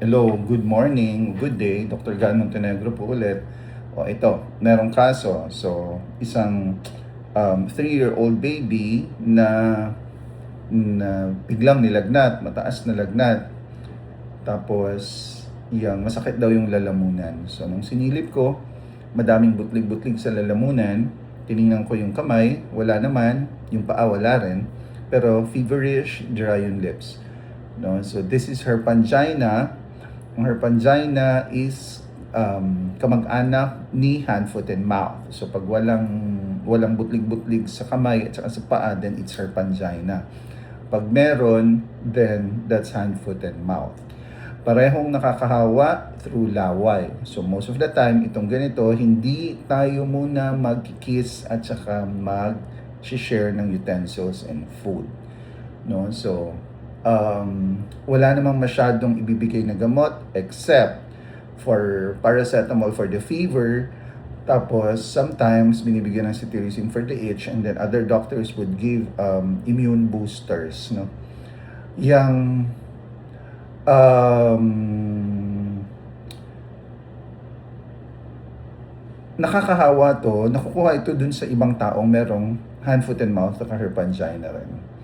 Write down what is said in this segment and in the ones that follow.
Hello, good morning, good day. Dr. Gan Montenegro po ulit. O ito, merong kaso. So, isang 3-year-old baby na biglang nilagnat, mataas na lagnat. Tapos, masakit daw yung lalamunan. So, nung sinilip ko, madaming butlig-butlig sa lalamunan. Tiningnan ko yung kamay, wala naman. Yung paa, wala rin. Pero feverish, dry yung lips. No? So, this is her pangina. Ang herpangina is kamag-anak ni hand, foot, and mouth. So pag walang butlig-butlig sa kamay at saka sa paa, then it's herpangina. Pag meron, then that's hand, foot, and mouth. Parehong nakakahawa through laway. So most of the time, itong ganito, hindi tayo muna mag-kiss at saka mag-share ng utensils and food. No? So, wala namang masyadong ibibigay na gamot except for paracetamol for the fever. Tapos, sometimes, binibigyan ng cetirizine for the itch, and then other doctors would give immune boosters, no? Yang nakakahawa to, nakukuha ito dun sa ibang taong merong hand, foot, and mouth at herpangina rin.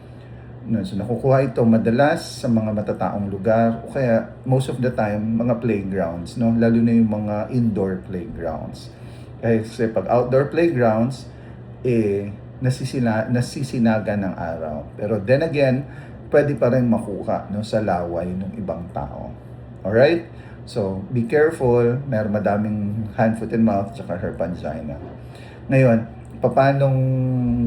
No, so nakukuha ito madalas sa mga matataong lugar o kaya most of the time mga playgrounds, no? Lalo na yung mga indoor playgrounds. Kasi pag outdoor playgrounds, nasisinaga ng araw. Pero then again, pwede pa rin makuha, no, sa laway ng ibang tao. Alright? So, be careful. Meron madaming hand, foot, and mouth tsaka herpangina. Ngayon, paanong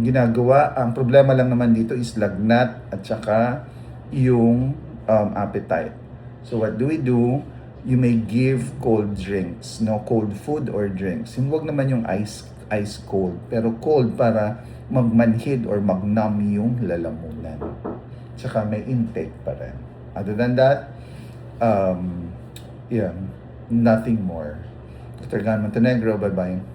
ginagawa? Ang problema lang naman dito is lagnat at saka yung appetite. So what do we do? You may give cold drinks, no, cold food or drinks. Huwag naman yung ice cold, pero cold para magmanhid or magnum yung lalamunan. Tsaka may intake pa rin. Other than that, nothing more. Dr. Gan Montenegro, bye-bye.